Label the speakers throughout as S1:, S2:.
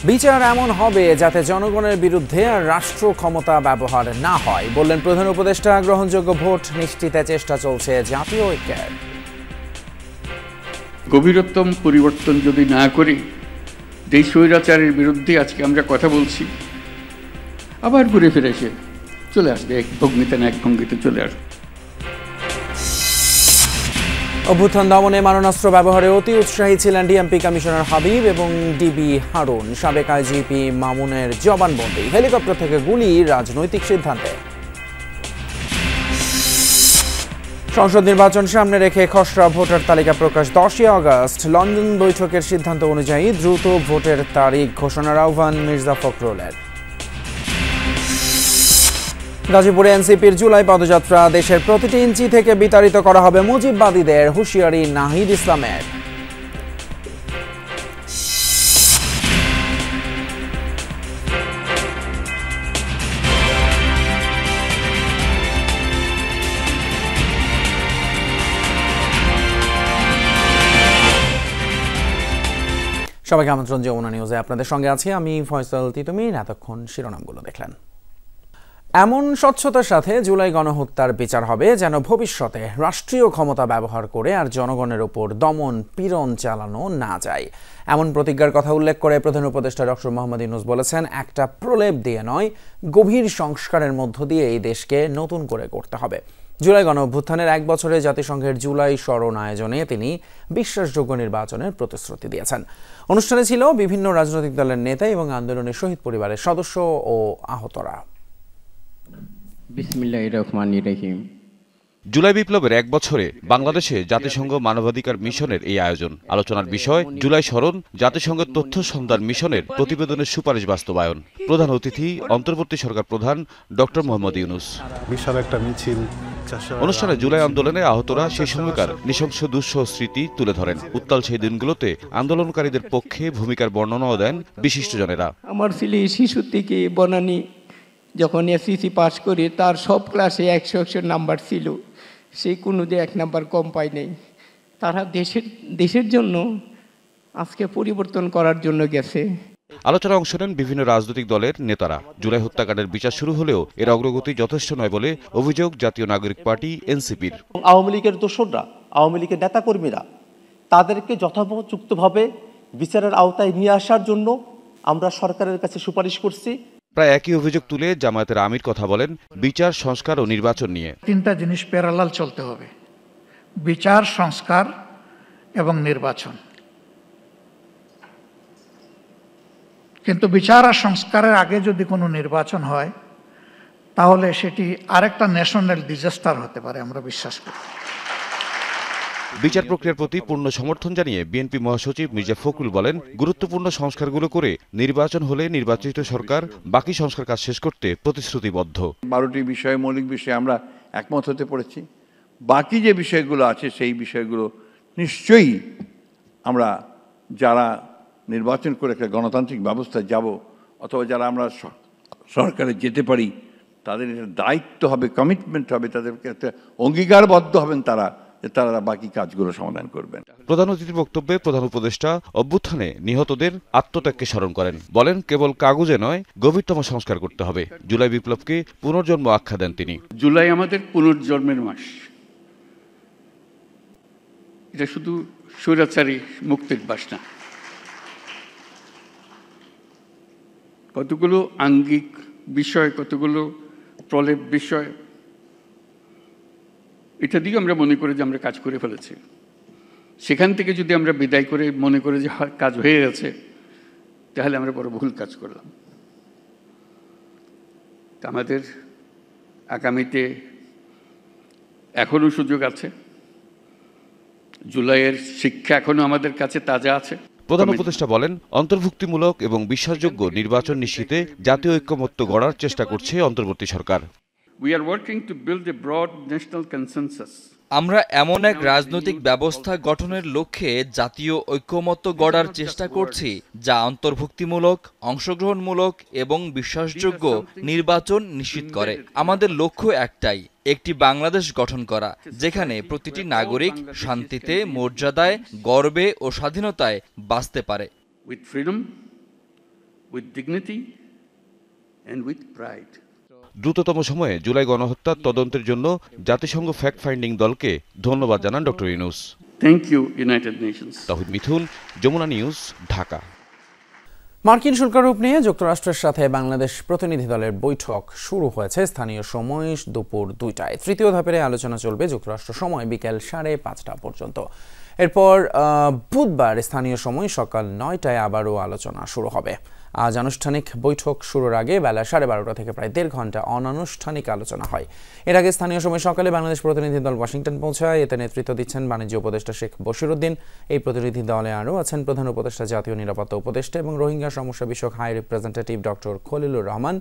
S1: বিচার এমন হবে যাতে জনগণের বিরুদ্ধে আর রাষ্ট্র ক্ষমতা ব্যবহার না হয়, বললেন প্রধান উপদেষ্টা। গ্রহণযোগ্য ভোট নিশ্চিতে চেষ্টা চলছে জাতীয় ঐক্যের।
S2: গভীরতম পরিবর্তন যদি না করি, যেই স্বৈরাচারের বিরুদ্ধে আজকে আমরা কথা বলছি, আবার ঘুরে ফিরে এসে চলে আসবে, এক ভঙ্গিতে না এক ভঙ্গিতে চলে আসবে।
S1: অভ্যুত্থান দমনে মারণাস্ত্র ব্যবহারে অতি উৎসাহী ছিলেন ডিএমপি কমিশনার হাবিব এবং ডিবি হারুন। সাবেক আইজিপি মামুনের জবানবন্দি। হেলিকপ্টার থেকে গুলি রাজনৈতিক সিদ্ধান্তে। সংসদ নির্বাচন সামনে রেখে খসড়া ভোটার তালিকা প্রকাশ 10ই আগস্ট। লন্ডন বৈঠকের সিদ্ধান্ত অনুযায়ী দ্রুত ভোটের তারিখ ঘোষণার আহ্বান মির্জা ফখরুলের। গাজীপুরে এনসিপির জুলাই পদযাত্রা। দেশের প্রতিটি ইঞ্চি থেকে বিতাড়িত করা হবে মুজিববাদীদের, হুঁশিয়ারি নাহিদ ইসলামের। সবাইকে আমন্ত্রণ যমুনা নিউজে। আপনাদের সঙ্গে আছি আমি ফয়সাল তিতুমির। এতক্ষণ শিরোনামগুলো দেখলেন। এমন স্বচ্ছতার সাথে জুলাই গণহত্যার বিচার হবে যেন ভবিষ্যতে রাষ্ট্রীয় ক্ষমতা ব্যবহার করে আর জনগণের উপর দমন পীড়ন চালানো না যায়, এমন প্রতিজ্ঞার কথা উল্লেখ করে প্রধান উপদেষ্টা ডক্টর মোহাম্মদ ইউনূস বলেছেন, একটা প্রলেপ দিয়ে নয়, গভীর সংস্কারের মধ্য দিয়ে এই দেশকে নতুন করে করতে হবে। জুলাই গণঅভ্যুত্থানের 1 বছরে জাতিসংঘের জুলাই স্মরণ আয়োজনে তিনি বিশ্বাসযোগ্য নির্বাচনের প্রতিশ্রুতি দিয়েছেন। অনুষ্ঠানে ছিল বিভিন্ন রাজনৈতিক দলের নেতা এবং আন্দোলনের শহীদ পরিবারের সদস্য ও আহতরা।
S3: বিসমিল্লাহির রহমানির রহিম।
S4: জুলাই বিপ্লবের 1 বছরে বাংলাদেশে জাতিসংঘ মানবাধিকার মিশনের এই আয়োজন। আলোচনার বিষয় জুলাই স্মরণ, জাতিসংঘের তথ্য সন্ধান মিশনের প্রতিবেদনের সুপারিশ বাস্তবায়ন। প্রধান অতিথি অন্তর্বর্তী সরকার প্রধান ডক্টর মোহাম্মদ ইউনূস।
S5: বিশাল একটা মিছিল।
S4: অনুষ্ঠানে জুলাই আন্দোলনে আহতরা সেই সময়কার নৃশংস দুঃসহ স্মৃতি তুলে ধরেন। উত্তাল সেই দিনগুলোতে আন্দোলনকারীদের পক্ষে ভূমিকার বর্ণনাও দেন বিশিষ্টজনেরা।
S3: আমার ছেলে শিশু থেকে বনানী যখন এসএসসি পাস করি, তার সব ক্লাসে 100 নাম্বার ছিল, সে কোনো দিয়ে 1 নাম্বার কম পায় নাই। তারা দেশের জন্য আজকে পরিবর্তন করার জন্য গেছে।
S4: আলোচনায় অংশ নেন বিভিন্ন রাজনৈতিক দলের নেতারা। জুলাই হত্যাকাণ্ডের বিচার শুরু হলেও এর অগ্রগতি যথেষ্ট নয় বলে অভিযোগ জাতীয় নাগরিক পার্টি এনসিপির।
S6: আওয়ামী লীগের দোসররা, আওয়ামী লীগের নেতাকর্মীরা, তাদেরকে যথোপযুক্তভাবে বিচারের আওতায় নিয়ে আসার জন্য আমরা সরকারের কাছে সুপারিশ করছি।
S4: প্রায় একই অভিযোগ তুলে জামায়াতের আমির কথা বলেন বিচার, সংস্কার ও নির্বাচন নিয়ে।
S7: 3টা জিনিস প্যারালাল চলতে হবে: বিচার, সংস্কার এবং নির্বাচন। কিন্তু বিচার আর সংস্কারের আগে যদি কোনো নির্বাচন হয়, তাহলে সেটি আরেকটা ন্যাশনাল ডিজাস্টার হতে পারে, আমরা বিশ্বাস করি।
S4: বিচার প্রক্রিয়ার প্রতি পূর্ণ সমর্থন জানিয়ে বিএনপি মহাসচিব মির্জা ফখরুল বলেন, গুরুত্বপূর্ণ সংস্কারগুলো করে নির্বাচন হলে নির্বাচিত সরকার বাকি সংস্কার কাজ শেষ করতে প্রতিশ্রুতিবদ্ধ।
S8: 12টি বিষয়ে, মৌলিক বিষয়ে আমরা একমত হতে পেরেছি। বাকি যে বিষয়গুলো আছে সেই বিষয়গুলো নিশ্চয়ই আমরা যারা নির্বাচন করে একটা গণতান্ত্রিক ব্যবস্থায় যাব, অথবা যারা আমরা সরকারে যেতে পারি, তাদের দায়িত্ব হবে, কমিটমেন্ট হবে, তাদেরকে একটা অঙ্গীকারবদ্ধ হবেন তারা বাকি কাজগুলো সমাধান করবেন।
S4: প্রধান অতিথির বক্তব্যে প্রধান উপদেষ্টা অভ্যুত্থানে নিহতদের আত্মত্যাগকে স্মরণ করেন। বলেন, কেবল কাগজে নয়, গভীরতম সংস্কার করতে হবে। জুলাই বিপ্লবকে পুনর্জন্ম আখ্যা দেন তিনি।
S2: জুলাই আমাদের পুনর্জন্মের মাস। এটা শুধু স্বৈরাচারী মুক্তির বাস না, কতগুলো আঙ্গিক বিষয়, কতগুলো প্রলেপ বিষয়, এটা দিয়ে আমরা মনে করি যে আমরা কাজ করে ফেলেছি। সেখান থেকে যদি আমরা বিদায় করে মনে করি যে কাজ হয়ে গেছে, তাহলে আমরা বড় ভুল কাজ করলাম। আমাদের আগামীতে এখনো সুযোগ আছে। জুলাইয়ের শিক্ষা এখনো আমাদের কাছে তাজা আছে।
S4: প্রধান উপদেষ্টা বলেন, অন্তর্ভুক্তিমূলক এবং বিশ্বাসযোগ্য নির্বাচন নিশ্চিতে জাতীয় ঐক্যমত্য গড়ার চেষ্টা করছে অন্তর্বর্তী সরকার।
S2: We are working to build a broad national consensus.
S9: আমরা এমন এক রাজনৈতিক ব্যবস্থা গঠনের লক্ষ্যে জাতীয় ঐক্যমত্য গড়ার চেষ্টা করছি, যা অন্তর্ভুক্তিমূলক, অংশগ্রহণমূলক এবং বিশ্বাসযোগ্য নির্বাচন নিশ্চিত করে। আমাদের লক্ষ্য একটাই, একটি বাংলাদেশ গঠন করা, যেখানে প্রতিটি নাগরিক শান্তিতে, মর্যাদায়, গর্বে ও স্বাধীনতায় বাঁচতে পারে।
S2: With freedom, with dignity and with pride.
S4: দ্রুততম সময়ে জুলাই গণহত্যার তদন্তের জন্য জাতিসংঘ ফ্যাক্ট ফাইন্ডিং দলকে ধন্যবাদ জানান doctor Yunus.
S2: Thank you, United Nations.
S4: Tahid Mithun, Jamuna news, Dhaka.
S1: মার্কিন শুল্কারোপ নিয়ে যুক্তরাষ্ট্রের সাথে বাংলাদেশ প্রতিনিধি দলের বৈঠক শুরু হয়েছে স্থানীয় সময় দুপুর 2টায়। তৃতীয় ধাপের আলোচনা চলবে যুক্তরাষ্ট্র সময় বিকেল 5:30 পর্যন্ত। এরপর বুধবার স্থানীয় সময় সকাল 9টায় আবারও আলোচনা শুরু হবে। আজ আনুষ্ঠানিক বৈঠক শুরুর আগে বেলা 12:30 থেকে প্রায় 1.5 ঘন্টা অনানুষ্ঠানিক আলোচনা হয়। এর আগে স্থানীয় সময় সকালে বাংলাদেশ প্রতিনিধি দল ওয়াশিংটন পৌঁছায়। এতে নেতৃত্ব দিচ্ছেন বাণিজ্য উপদেষ্টা শেখ বশিরউদ্দিন। এই প্রতিনিধি দলে আরও আছেন প্রধান উপদেষ্টা, জাতীয় নিরাপত্তা উপদেষ্টা এবং রোহিঙ্গা সমস্যা বিষয়ক high representative doctor Khalilur Rahman,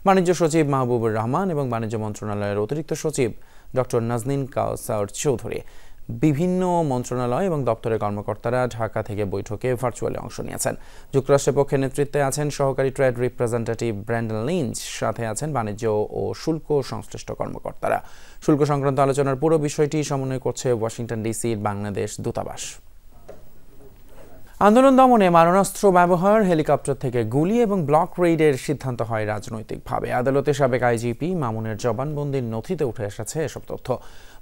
S1: বাণিজ্য সচিব মাহবুবুর রহমান এবং বাণিজ্য মন্ত্রণালয়ের অতিরিক্ত সচিব ডক্টর নাজনীন কাউসার চৌধুরী। বিভিন্ন মন্ত্রণালয় এবং দপ্তরের কর্মকর্তারা ঢাকা থেকে বৈঠকে ভার্চুয়ালি অংশ নিয়েছেন। যুক্তরাষ্ট্রের পক্ষে নেতৃত্বে আছেন সহকারী ট্রেড রিপ্রেজেন্টেটিভ ব্র্যান্ডন লিঞ্চ, সাথে আছেন বাণিজ্য ও শুল্ক সংশ্লিষ্ট কর্মকর্তারা। শুল্ক সংক্রান্ত আলোচনার পুরো বিষয়টি সমন্বয় করছে ওয়াশিংটন ডিসির বাংলাদেশ দূতাবাস। আন্দোলন দমনে মারণাস্ত্র ব্যবহার, হেলিকপ্টার থেকে গুলি এবং ব্লক রেইডের সিদ্ধান্ত হয় রাজনৈতিকভাবে। আদালতে সাবেক আইজিপি মামুনের জবানবন্দির নথিতে উঠে এসেছে এসব তথ্য।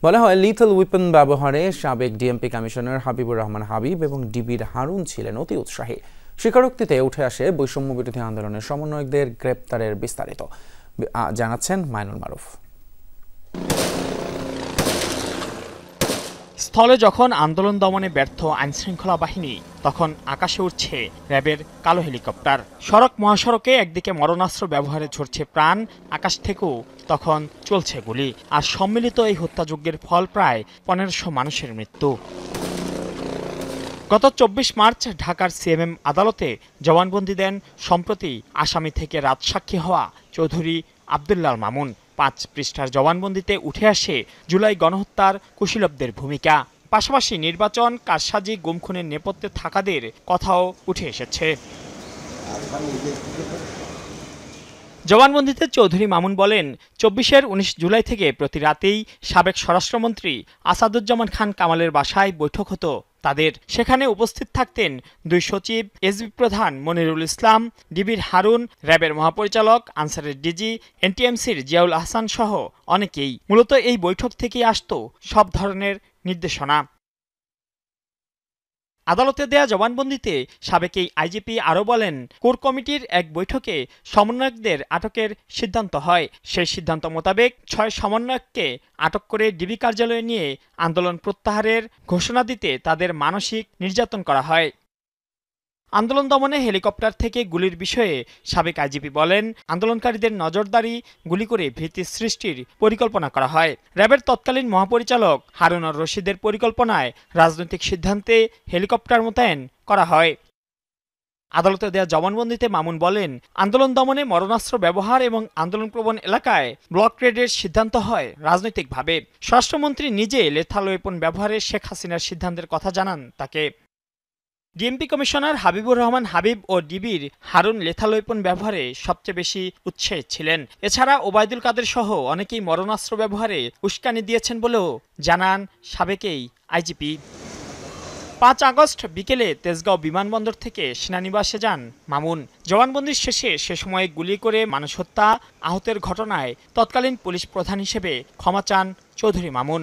S1: বলা হয়, লিথল উইপন ব্যবহারে সাবেক ডিএমপি কমিশনার হাবিবুর রহমান হাবিব এবং ডিবির হারুন ছিলেন অতি উৎসাহী। স্বীকারোক্তিতে উঠে আসে বৈষম্য বিরোধী আন্দোলনের সমন্বয়কদের গ্রেপ্তারের বিস্তারিত। জানাচ্ছেন মাইনুল মারুফ।
S5: স্থলে যখন আন্দোলন দমনে ব্যর্থ আইনশৃঙ্খলা বাহিনী, তখন আকাশে উঠছে র্যাবের কালো হেলিকপ্টার। সড়ক মহাসড়কে একদিকে মরণাস্ত্র ব্যবহারে ঝরছে প্রাণ, আকাশ থেকেও তখন চলছে গুলি। আর সম্মিলিত এই হত্যাযজ্ঞের ফল প্রায় 1500 মানুষের মৃত্যু। গত 24 মার্চ ঢাকার সিএমএম আদালতে জবানবন্দি দেন সম্প্রতি আসামি থেকে রাজসাক্ষী হওয়া চৌধুরী আব্দুল্লাহ মামুন। 5 পৃষ্ঠার জবানবন্দিতে উঠে আসে জুলাই গণহত্যার কুশীলবদের ভূমিকা, পাশাপাশি নির্বাচন কারসাজি, গুম খুনের নেপথ্যে থাকাদের কথাও উঠে এসেছে। জবানবন্দিতে চৌধুরী মামুন বলেন, 19 জুলাই থেকে প্রতি রাতেই সাবেক স্বরাষ্ট্রমন্ত্রী আসাদুজ্জামান খান কামালের বাসায় বৈঠক হতো তাদের। সেখানে উপস্থিত থাকতেন 2 সচিব, এসবি প্রধান মনিরুল ইসলাম, ডিবির হারুন, র্যাবের মহাপরিচালক, আনসারের ডিজি, এনটিএমসির জিয়াউল আহসান সহ অনেকেই। মূলত এই বৈঠক থেকেই আসত সব ধরনের নির্দেশনা। আদালতে দেয়া জবানবন্দিতে সাবেক এই আইজিপি আরও বলেন, কোর কমিটির এক বৈঠকে সমন্বয়কদের আটকের সিদ্ধান্ত হয়। সেই সিদ্ধান্ত মোতাবেক 6 সমন্বয়ককে আটক করে ডিবি কার্যালয়ে নিয়ে আন্দোলন প্রত্যাহারের ঘোষণা দিতে তাদের মানসিক নির্যাতন করা হয়। আন্দোলন দমনে হেলিকপ্টার থেকে গুলির বিষয়ে সাবেক আইজিপি বলেন, আন্দোলনকারীদের নজরদারি, গুলি করে ভীতি সৃষ্টির পরিকল্পনা করা হয়। র্যাবের তৎকালীন মহাপরিচালক হারুন আর রশিদের পরিকল্পনায় রাজনৈতিক সিদ্ধান্তে হেলিকপ্টার মোতায়েন করা হয়। আদালতে দেয়া জবানবন্দিতে মামুন বলেন, আন্দোলন দমনে মরণাস্ত্র ব্যবহার এবং আন্দোলনপ্রবণ এলাকায় ব্লক রেডের সিদ্ধান্ত হয় রাজনৈতিকভাবে। স্বরাষ্ট্রমন্ত্রী নিজে লেথাল ওয়েপন ব্যবহারে শেখ হাসিনার সিদ্ধান্তের কথা জানান তাকে। ডিএমপি কমিশনার হাবিবুর রহমান হাবিব ও ডিবির হারুন লেথাল ওয়েপন ব্যবহারে সবচেয়ে বেশি উৎসাহী ছিলেন। এছাড়া ওবায়দুল কাদের সহ অনেকেই মরণাস্ত্র ব্যবহারে উস্কানি দিয়েছেন বলেও জানান সাবেক এই আইজিপি। 5 আগস্ট বিকেলে তেজগাঁও বিমানবন্দর থেকে সেনানিবাসে যান মামুন। জবানবন্দির শেষে সে সময় গুলি করে মানুষ হত্যা, আহতের ঘটনায় তৎকালীন পুলিশ প্রধান হিসেবে ক্ষমা চান চৌধুরী মামুন।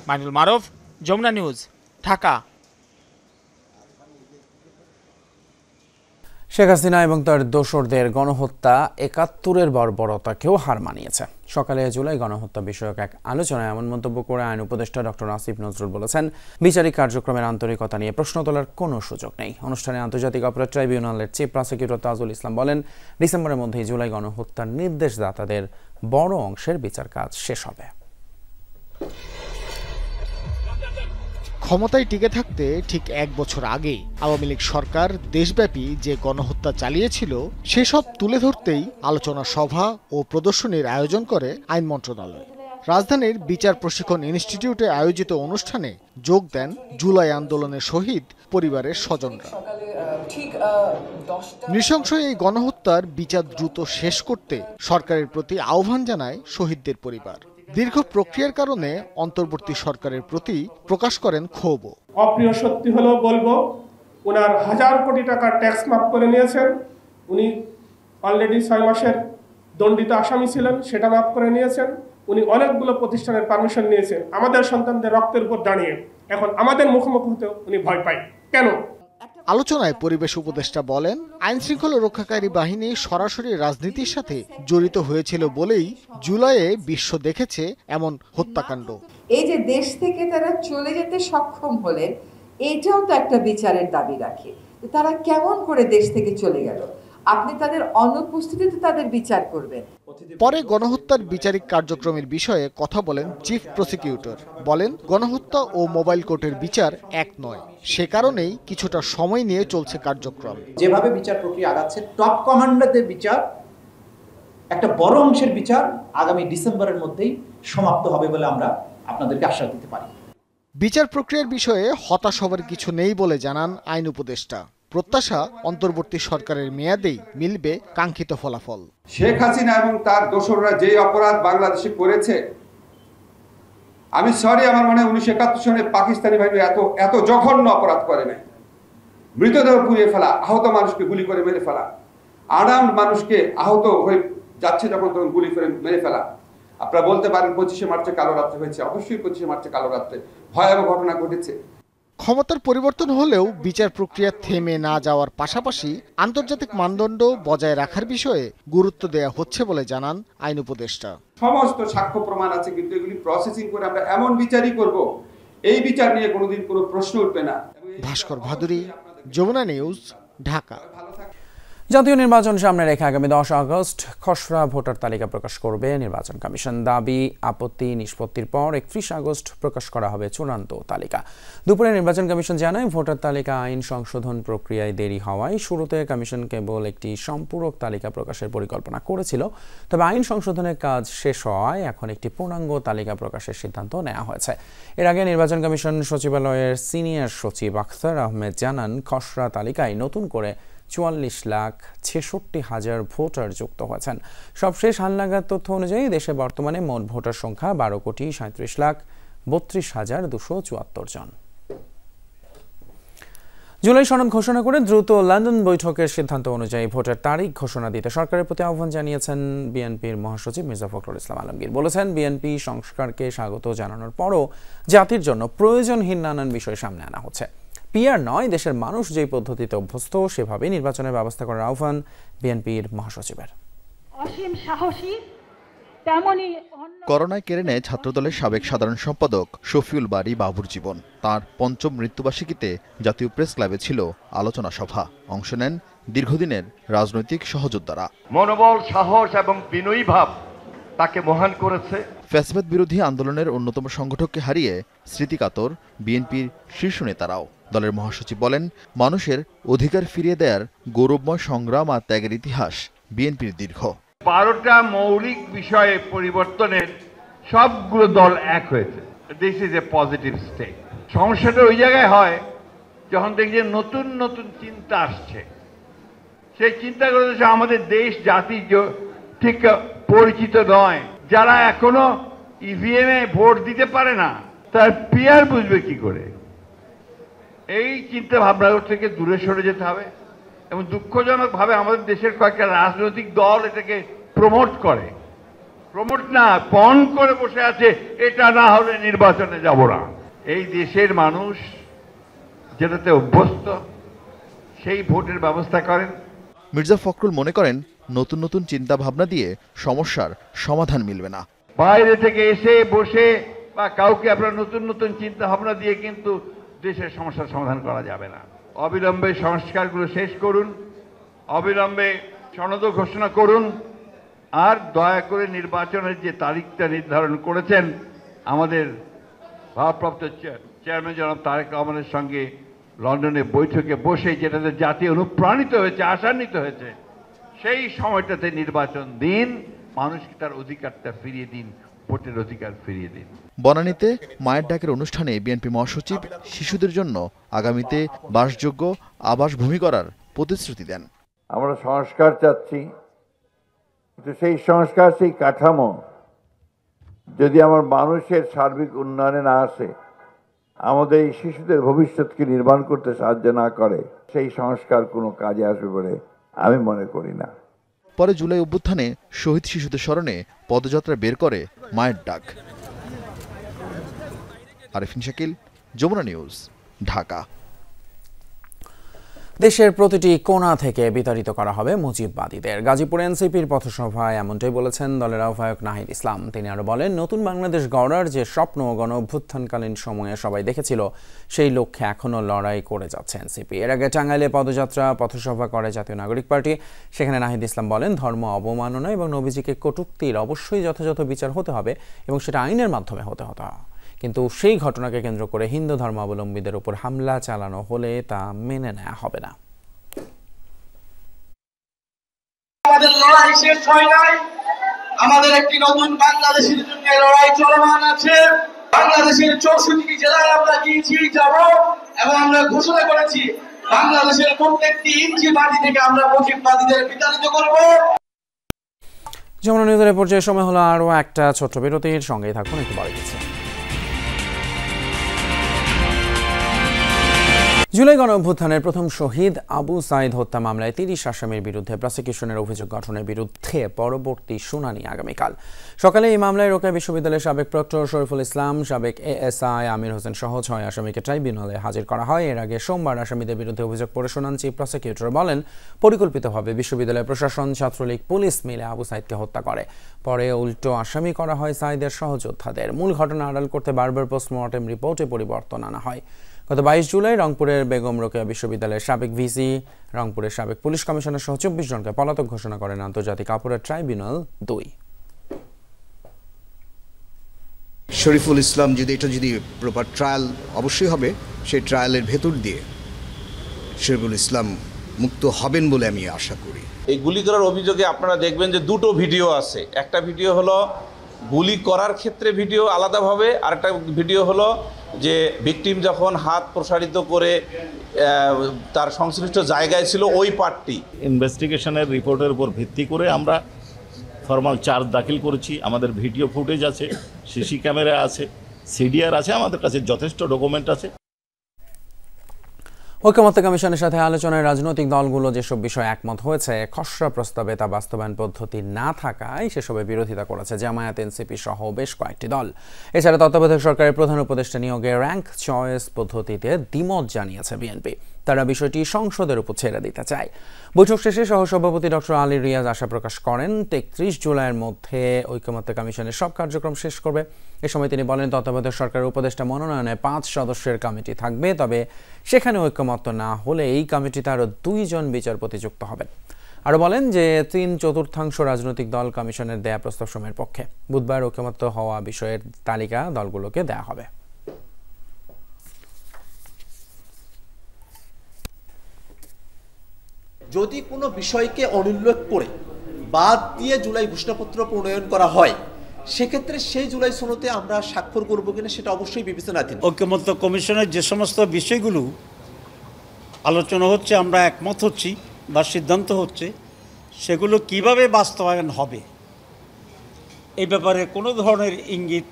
S5: মাইনুল মারুফ, যমুনা নিউজ, ঢাকা।
S1: শেখ হাসিনা এবং তার দোসরদের গণহত্যা 71-এর বর্বরতাকেও হার মানিয়েছে। সকালে জুলাই গণহত্যা বিষয়ক এক আলোচনায় এমন মন্তব্য করে আইন উপদেষ্টা ডক্টর আসিফ নজরুল বলেছেন, বিচারিক কার্যক্রমের আন্তরিকতা নিয়ে প্রশ্ন তোলার কোনো সুযোগ নেই। অনুষ্ঠানে আন্তর্জাতিক অপরাধ ট্রাইব্যুনালের চিফ প্রসিকিউটর তাজুল ইসলাম বলেন, ডিসেম্বরের মধ্যেই জুলাই গণহত্যার নির্দেশদাতাদের বড় অংশের বিচার কাজ শেষ হবে।
S10: ক্ষমতায় টিকে থাকতে ঠিক 1 বছর আগে আওয়ামী লীগ সরকার দেশব্যাপী যে গণহত্যা চালিয়েছিল সেসব তুলে ধরতেই আলোচনা সভা ও প্রদর্শনীর আয়োজন করে আইন মন্ত্রণালয়। রাজধানীর বিচার প্রশিক্ষণ ইনস্টিটিউটে আয়োজিত অনুষ্ঠানে যোগ দেন জুলাই আন্দোলনের শহীদ পরিবারের স্বজনরা। নৃশংস এই গণহত্যার বিচার দ্রুত শেষ করতে সরকারের প্রতি আহ্বান জানায় শহীদদের পরিবার। দীর্ঘ প্রক্রিয়ার কারণে অন্তর্বর্তী সরকারের প্রতি প্রকাশ করেন ক্ষোভ।
S11: অপ্রিয় সত্যি হলো বলবো, ওনার 1000 কোটি টাকার ট্যাক্স মাফ করে নিয়েছেন। উনি অলরেডি 6 মাসের দণ্ডিত আসামি ছিলেন, সেটা মাফ করে নিয়েছেন। উনি অনেকগুলো প্রতিষ্ঠানের পারমিশন নিয়েছেন আমাদের সন্তানদের রক্তের উপর দাঁড়িয়ে। এখন আমাদের মুখোমুখি হতে উনি ভয় পায় কেন?
S10: আলোচনায় পরিবেশ উপদেষ্টা বলেন, আইন শৃঙ্খলা রক্ষাকারী বাহিনী সরাসরি রাজনীতির সাথে জড়িত হয়েছিল বলেই জুলাইয়ে বিশ্ব দেখেছে এমন হত্যাকাণ্ড।
S12: এই যে দেশ থেকে তারা চলে যেতে সক্ষম হলেন, এটাও তো একটা বিচারের দাবি রাখে। তারা কেমন করে দেশ থেকে চলে গেল? আপনি তাদের অনুপস্থিতিতে তাদের বিচার করবেন।
S10: পরে গণহত্যার বিচারিক কার্যক্রমের বিষয়ে কথা বলেন চিফ প্রসিকিউটর। বলেন, গণহত্যা ও মোবাইল কোর্টের বিচার এক নয়, সে কারণেই কিছুটা সময় নিয়ে চলছে কার্যক্রম।
S13: যেভাবে বিচার প্রক্রিয়া আগাচ্ছে, টপ কমান্ডারদের বিচার, একটা বড় অংশের বিচার আগামী ডিসেম্বরের মধ্যেই সমাপ্ত হবে বলে আমরা আপনাদেরকে আশ্বাস দিতে পারি।
S10: বিচার প্রক্রিয়ার বিষয়ে হতাশ হবার কিছু নেই বলে জানান আইন উপদেষ্টা। প্রত্যাশা, অন্তর্বর্তী সরকারের মেয়াদেই মিলবে কাঙ্ক্ষিত ফলাফল।
S14: শেখ হাসিনা এবং তার দোসররা যে অপরাধ বাংলাদেশে করেছে, আমি সরি, আমার মনে হয় 1971 সনে পাকিস্তানি বাহিনী এত জঘন্য অপরাধ করে নাই। মৃতদেহ পুড়িয়ে ফেলা, আহত মানুষকে গুলি করে মেরে ফেলা, আর্মড মানুষকে আহত হয়ে যাচ্ছে যখন তখন গুলি করে মেরে ফেলা। আপনারা বলতে পারেন 25শে মার্চে কালো রাত্রে হয়েছে, অবশ্যই 25শে মার্চে কালো রাত্রে ভয়াবহ ঘটনা ঘটেছে।
S10: ক্ষমতার পরিবর্তন হলেও বিচার প্রক্রিয়া থেমে না যাওয়ার পাশাপাশি আন্তর্জাতিক মানদণ্ড বজায় রাখার বিষয়ে গুরুত্ব দেওয়া হচ্ছে বলে জানান আইন উপদেষ্টা।
S14: সমস্ত সাক্ষ্য প্রমাণ আছে, কিন্তু এগুলি প্রসেসিং করে আমরা এমন বিচারই করব, এই বিচার নিয়ে কোনোদিন কোনো প্রশ্ন উঠবে না।
S10: ভাস্কর ভাদুরী, যমুনা নিউজ, ঢাকা।
S1: জাতীয় নির্বাচন সামনে রেখে আগামী 10 আগস্ট খসড়া ভোটার তালিকা প্রকাশ করবে নির্বাচন কমিশন। দাবি আপত্তি নিষ্পত্তির পর 31 আগস্ট প্রকাশ করা হবে চূড়ান্ত তালিকা। দুপুরে নির্বাচন কমিশন জানায়, ভোটার তালিকা আইন সংশোধন প্রক্রিয়ায় দেরি হওয়ায় শুরুতে কমিশন কেবল একটি সম্পূরক তালিকা প্রকাশের পরিকল্পনা করেছিল। তবে আইন সংশোধনের কাজ শেষ হওয়ায় এখন একটি পূর্ণাঙ্গ তালিকা প্রকাশের সিদ্ধান্ত নেওয়া হয়েছে। এর আগে নির্বাচন কমিশন সচিবালয়ের সিনিয়র সচিব আখতার আহমেদ জানান, খসড়া তালিকায় নতুন করে 44,66,000 ভোটার যুক্ত হয়েছেন। সবশেষ হালনাগাদ তথ্য অনুযায়ী দেশে বর্তমানে মোট ভোটার সংখ্যা 12,37,32,274 জন। জুলাই সনদ ঘোষণা করে দ্রুত লন্ডন বৈঠকের সিদ্ধান্ত অনুযায়ী ভোটের তারিখ ঘোষণা দিতে সরকারের প্রতি আহ্বান জানিয়েছেন বিএনপির মহাসচিব মির্জা ফখরুল ইসলাম আলমগীর। বলেছেন, বিএনপি সংস্কারকে স্বাগত জানানোর পরও জাতির জন্য প্রয়োজনহীন নানান বিষয় সামনে আনা হচ্ছে। পিআর নয়, দেশের মানুষ যেই পদ্ধতিতে অভ্যস্ত সেভাবে নির্বাচনের ব্যবস্থা করার আহ্বান বিএনপির মহাসচিবের।
S15: অসীম সাহসী তেমনি
S16: করোনায় কেড়ে নেয় ছাত্রদলের সাবেক সাধারণ সম্পাদক শফিউল বারী বাবুর জীবন। তার পঞ্চম মৃত্যুবার্ষিকীতে জাতীয় প্রেস ক্লাবে ছিল আলোচনা সভা। অংশ নেন দীর্ঘদিনের রাজনৈতিক সহযোদ্ধারা।
S17: মনোবল, সাহস এবং বিনয়ী ভাব তাকে মহান করেছে।
S16: ফ্যাসিবাদ বিরোধী আন্দোলনের অন্যতম সংগঠককে হারিয়ে স্মৃতিকাতর বিএনপির শীর্ষ নেতারাও। দলের মহাসচিব বলেন, মানুষের অধিকার ফিরিয়ে দেওয়ার গৌরবময় সংগ্রাম আর ত্যাগের ইতিহাস বিএনপির দীর্ঘ।
S17: 12টা মৌলিক বিষয়ে পরিবর্তনের সবগুলো দল এক হয়েছে। This is a positive step. সমস্যাটা ওই জায়গায় হয় যখন দেখি নতুন নতুন চিন্তা আসছে। সেই চিন্তাগুলো আমাদের দেশ জাতি ঠিক পরিচিত নয়। যারা এখনো ইভিএমে ভোট দিতে পারে না, তার পিআর বুঝবে কি করে? এই চিন্তা ভাবনা থেকে দূরে সরে যেতে হবে। এবং দুঃখজনকভাবে আমাদের দেশের কয়েকটা রাজনৈতিক দল এটাকে প্রমোট না, পণ করে বসে আছে, এটা না হলে নির্বাচনে যাব না। এই দেশের মানুষ যেটাতে অভ্যস্ত, সেই ভোটের ব্যবস্থা করেন।
S16: মির্জা ফখরুল মনে করেন, নতুন নতুন চিন্তা ভাবনা দিয়ে সমস্যার সমাধান মিলবে না।
S17: বাইরে থেকে এসে বসে বা কাউকে আপনার নতুন নতুন চিন্তা ভাবনা দিয়ে কিন্তু দেশের সমস্যার সমাধান করা যাবে না। অবিলম্বে সংস্কারগুলো শেষ করুন, অবিলম্বে সনদ ঘোষণা করুন, আর দয়া করে নির্বাচনের যে তারিখটা নির্ধারণ করেছেন আমাদের ভারপ্রাপ্ত চেয়ারম্যান জনাব তারেক রহমানের সঙ্গে লন্ডনে বৈঠকে বসে, যেটাতে জাতি অনুপ্রাণিত হয়েছে, আশান্বিত হয়েছে, সেই সময়টাতে নির্বাচন দিন, মানুষকে তার অধিকারটা ফিরিয়ে দিন, ভোটের অধিকার ফিরিয়ে দিন।
S16: বনানীতে মায়ের ডাকের অনুষ্ঠানে বিএনপি মহাসচিব শিশুদের জন্য আগামীতে বাসযোগ্য আবাসভূমি করার প্রতিশ্রুতি দেন।
S8: আমরা সংস্কার চাচ্ছি, কিন্তু সেই সংস্কার, সেই কাঠামো যদি আমার মানুষের সার্বিক উন্নয়নে না আসে, আমাদের এই শিশুদের ভবিষ্যৎকে নির্মাণ করতে সাহায্য না করে, সেই সংস্কার কোনো কাজে আসবে বলে আমি মনে করি না।
S16: পরে জুলাই অভ্যুত্থানে শহীদ শিশুদের স্মরণে পদযাত্রা বের করে মায়ের ডাক। আরিফিন শাকিল, যমুনা নিউজ, ঢাকা।
S1: দেশের প্রতিটি কোণা থেকে বিতাড়িত করা হবে মুজিববাদীদের। গাজীপুর এনসিপির পথসভায় এমনটাই বলেছেন দলের আহ্বায়ক নাহিদ ইসলাম। তিনি আরো বলেন, নতুন বাংলাদেশ গড়ার যে স্বপ্ন গণ অভ্যুত্থানকালীন সময়ে সবাই দেখেছিল, সেই লক্ষ্যে এখনো লড়াই করে যাচ্ছে এনসিপি। এর আগে টাঙ্গাইলে পদযাত্রা পথসভা করে জাতীয় নাগরিক পার্টি। সেখানে নাহিদ ইসলাম বলেন, ধর্ম অবমাননা এবং নবীজিকে কটূক্তির অবশ্যই যথাযথ বিচার হতে হবে এবং সেটা আইনের মাধ্যমে হতে হবে। কিন্তু সেই ঘটনাকে কেন্দ্র করে হিন্দু ধর্মাবলম্বীদের উপর হামলা চালানো হলে তা মেনে নেওয়া হবে না।
S18: আমাদের লড়াই শেষ হয় নাই, আমাদের একটি নতুন বাংলাদেশের জন্য লড়াই চলমান আছে। বাংলাদেশের 64টি জেলায় আমরা গিয়েছি, যাব এবং আমরা ঘোষণা করেছি বাংলাদেশের প্রত্যেকটি ইঞ্চি মাটি থেকে আমরা মুজিববাদীদের বিতাড়িত করব।
S1: যমুনা নিউজের পর্যায়ে সময় হলো আরও একটা ছোট্ট বিরতির। সঙ্গেই থাকুন, একটু বাড়ি গেছে। জুলাই গণ অভ্যুত্থানের প্রথম শহীদ আবু সাইদ হত্যা মামলায় 30 আসামির বিরুদ্ধে প্রসিকিউশনের অভিযোগ গঠনের বিরুদ্ধে পরবর্তী শুনানি আগামীকাল সকালে। এই মামলায় রোকেয়া বিশ্ববিদ্যালয়ের সাবেক প্রক্টর শরীফুল ইসলাম, সাবেক এএসআই আমির হোসেন সহ 6 আসামিকে ট্রাইব্যুনালে হাজির করা হয়। এর আগে সোমবার আসামিদের বিরুদ্ধে অভিযোগ পড়ে শোনান চিফ প্রসিকিউটর। বলেন, পরিকল্পিতভাবে বিশ্ববিদ্যালয় প্রশাসন, ছাত্রলীগ, পুলিশ মিলে আবু সাইদকে হত্যা করে। পরে উল্টো আসামি করা হয় সাইদের সহযোদ্ধাদের। মূল ঘটনা আড়াল করতে বারবার পোস্টমর্টেম রিপোর্টে পরিবর্তন আনা হয়। গত 22 জুলাই রংপুরের বেগম রোকেয়া বিশ্ববিদ্যালয়ের সাবেক ভিসি, রংপুরের সাবেক পুলিশ কমিশনার সহ 24 জনকে পলাতক ঘোষণা করেন আন্তর্জাতিক অপরাধ ট্রাইব্যুনাল 2।
S19: শরীফুল ইসলাম যদি প্রপার ট্রায়াল অবশ্যই হবে, সেই ট্রায়ালের ভেতর দিয়ে শরীফুল ইসলাম মুক্ত হবেন বলে আমি আশা করি।
S20: এই গুলি করার অভিযোগে আপনারা দেখবেন যে দুটো ভিডিও আছে। একটা ভিডিও হলো গুলি করার ক্ষেত্রে ভিডিও আলাদাভাবে, আরেকটা ভিডিও হলো যে ভিকটিম যখন হাত প্রসারিত করে তার সংশ্লিষ্ট জায়গায় ছিল ওই পার্টটি।
S21: ইনভেস্টিগেশনের রিপোর্টের উপর ভিত্তি করে আমরা ফরমাল চার্জ দাখিল করেছি। আমাদের ভিডিও ফুটেজ আছে, সিসি ক্যামেরা আছে, সিডিআর আছে, আমাদের কাছে যথেষ্ট ডকুমেন্ট আছে।
S1: ঐকমত্য কমিশনের সাথে আলোচনায় রাজনৈতিক দলগুলো যেসব বিষয়ে একমত হয়েছে, খসড়া প্রস্তাবে তা বাস্তবায়ন পদ্ধতি না থাকায় সেসবে বিরোধিতা করেছে জামায়াত, এনসিপি সহ বেশ কয়েকটি দল। এছাড়া তত্ত্বাবধায়ক সরকারের প্রধান উপদেষ্টা নিয়োগে র্যাঙ্ক চয়েস পদ্ধতিতে দ্বিমত জানিয়েছে বিএনপি। তারা বিষয়টি সংসদের উপর ছেড়ে দিতে চায়। বৈঠক শেষে সহসভাপতি ডক্টর আলী রিয়াজ আশা প্রকাশ করেন 31 জুলাইয়ের মধ্যে ঐকমত্য কমিশনের সব কার্যক্রম শেষ করবে। এ সময় তিনি বলেন, তত্ত্বাবধায়ক সরকারের উপদেষ্টা মনোনয়নে 5 সদস্যের কমিটি থাকবে, তবে সেখানে ঐকমত্য না হলে এই কমিটিতে আরও 2 জন বিচারপতি যুক্ত হবেন। আরও বলেন যে 3/4 রাজনৈতিক দল কমিশনের দেয়া প্রস্তাব সময়ের পক্ষে। বুধবার ঐকমত্য হওয়া বিষয়ের তালিকা দলগুলোকে দেয়া হবে।
S6: যদি কোনো বিষয়কে অনুল্লেখ করে বাদ দিয়ে জুলাই ঘোষণাপত্র প্রণয়ন করা হয়, সেক্ষেত্রে সেই জুলাই সনদে আমরা স্বাক্ষর করব কিনা সেটা অবশ্যই বিবেচনাধীন।
S22: ঐকমত্য কমিশনের যে সমস্ত বিষয়গুলো আলোচনা হচ্ছে, আমরা একমত হচ্ছি বা সিদ্ধান্ত হচ্ছে, সেগুলো কিভাবে বাস্তবায়ন হবে এই ব্যাপারে কোনো ধরনের ইঙ্গিত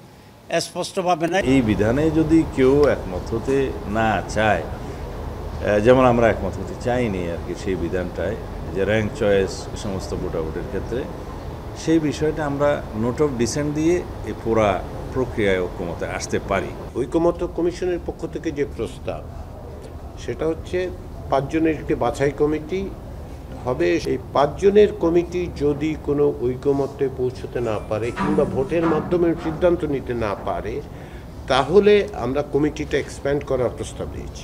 S22: স্পষ্টভাবে নাই।
S23: এই বিধানে যদি কেউ একমত হতে না চায়, যেমন আমরা একমত হতে চাইনি আর কি সেই বিধানটায়, যে র্যাঙ্ক চয়েস সমস্ত ভোটাভুটির ক্ষেত্রে, সেই বিষয়টা আমরা নোট অফ ডিসেন্ট দিয়ে এই পুরা প্রক্রিয়ায় ঐকমত্যে আসতে পারি।
S24: ঐকমত্য কমিশনের পক্ষ থেকে যে প্রস্তাব, সেটা হচ্ছে 5 জনের একটি বাছাই কমিটি হবে। এই 5 জনের কমিটি যদি কোনো ঐকমত্যে পৌঁছতে না পারে কিংবা ভোটের মাধ্যমে সিদ্ধান্ত নিতে না পারে, তাহলে আমরা কমিটিটা এক্সপ্যান্ড করার প্রস্তাব দিয়েছি।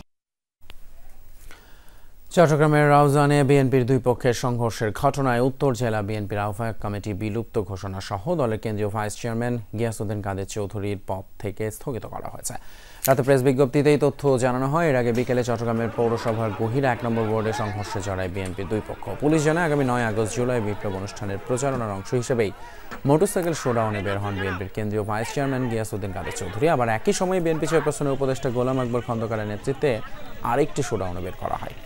S1: চট্টগ্রামের রাউজানে বিএনপির 2 পক্ষের সংঘর্ষের ঘটনায় উত্তর জেলা বিএনপির আহ্বায়ক কমিটি বিলুপ্ত ঘোষণা সহ দলের কেন্দ্রীয় ভাইস চেয়ারম্যান গিয়াসউদ্দিন কাদের চৌধুরীর পদ থেকে স্থগিত করা হয়েছে। রাতে প্রেস বিজ্ঞপ্তিতেই তথ্য জানানো হয়। এর আগে বিকেলে চট্টগ্রামের পৌরসভার গহিরা 1 নম্বর ওয়ার্ডে সংঘর্ষে জড়ায় বিএনপির 2 পক্ষ। পুলিশ জানায়, আগামী 9 আগস্ট জুলাই বিপ্লব অনুষ্ঠানের প্রচারণার অংশ হিসেবেই মোটরসাইকেল শোডাউনে বের হন বিএনপির কেন্দ্রীয় ভাইস চেয়ারম্যান গিয়াসউদ্দিন কাদের চৌধুরী। আবার একই সময়ে বিএনপি চেয়ারপারসনের উপদেষ্টা গোলাম আকবর খন্দকারের নেতৃত্বে আরেকটি শোডাউনে বের করা হয়।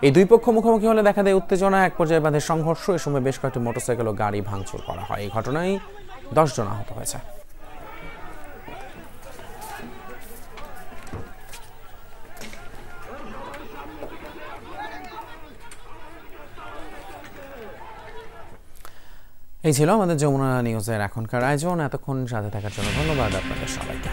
S1: এই 2 পক্ষ মুখোমুখি হলে দেখা দেয় উত্তেজনা, এক পর্যায়ে বাঁধে সংঘর্ষ। এ সময় বেশ কয়েকটি মোটরসাইকেল ও গাড়ি ভাঙচুর করা হয়। এই ঘটনায় 10 জন আহত হয়েছে। এই ছিল আমাদের যমুনা নিউজের এখনকার আয়োজন। এতক্ষণ সাথে থাকার জন্য ধন্যবাদ আপনাদের সবাইকে।